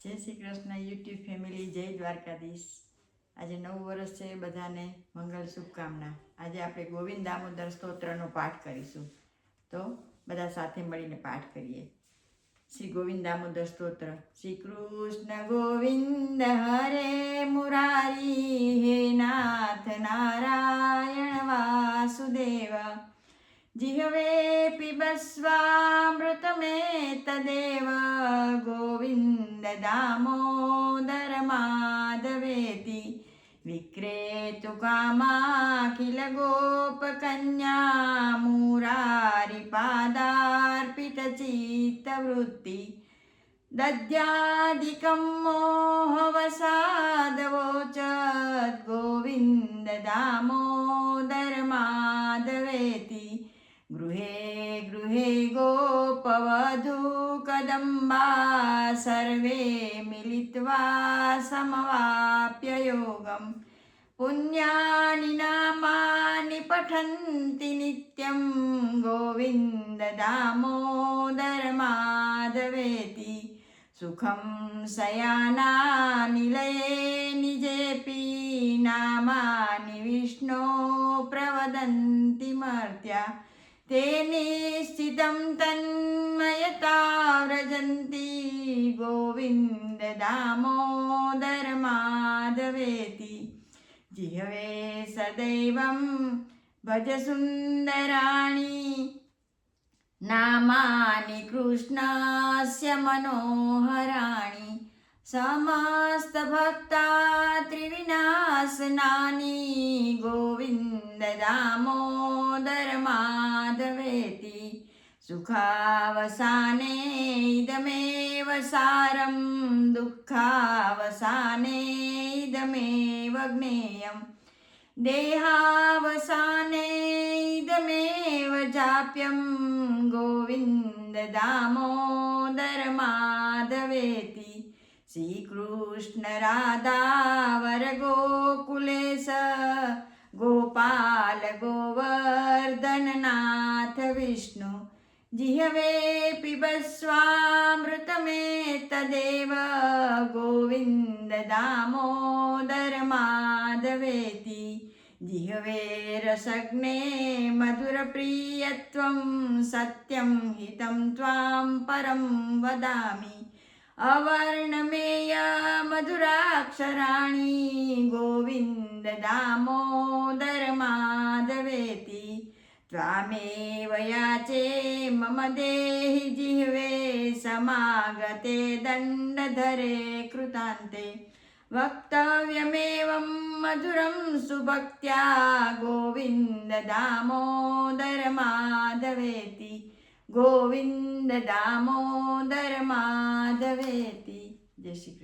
जय Shri Krishna YouTube family, जय द्वारकाधीश। आज नव वर्ष है, बधाने मंगल शुभकामना। आज आप गोविंद दामोदर स्तोत्रનો पाठ करीશું, तो બધા સાથે મળીને પાઠ કરીએ। श्री गोविंद दामोदर स्तोत्र। श्री कृष्ण गोविंद हरे मुरारी, हे नाथ नारायण वासुदेव। जिह्वे पिबस्वामृतमेव तदेव, गोविंद दामोदर माधवेति। विक्रेतु कामाखिल गोपकन्या, मुरारिपादार्पित चित्तवृत्ति। दद्यादिकं मोहवसादवोचत्, गोविंद दामोदर माधवेति। गृहे गृहे गोपवधू कदम्बा, सर्वे मिलित्वा समवाप्य योगम्। पुण्यानि नामानि पठन्ति नित्यं, गोविंद दामोदर माधवेति। सुखं शयानानिलये निजेऽपि, नामानि विष्णो प्रवदन्ति मर्त्या। ते निश्चितं तन्मयता व्रजन्ति, गोविंद दामोदर माधवेति। जिह्वे सदैवं भज सुन्दराणि, नामानि कृष्णस्य मनोहराणि। समस्तभक्ता त्रिविनाशनानि, गोविंद दामोदर माधवेति। सुखावसाने इदमेव सारं, दुःखावसाने इदमेव ज्ञेयम्। देहावसाने इदमेव जाप्यं, गोविंद दामोदर माधवेति। श्रीकृष्ण राधावर गोकुलेश, गोपाल गोवर्धन नाथ विष्णु। जिह्वे पिबस्वामृतमेतदेव, गोविंद दामोदर माधवेति। जिह्वे रसग्ने मधुरप्रियत्वं, सत्यं हितं त्वां परं वदामि। अवर्णमेय मधुराक्षराणि, गोविंद दामोदर माधवेति। त्वामेव याचे मम देहि जिह्वे, समागते दण्डधरे कृतान्ते। वक्तव्यमेवं मधुरं सुभक्त्या, गोविंद दामोदर माधवेति। गोविंद दामोदर माधवेति। जय श्री कृष्ण।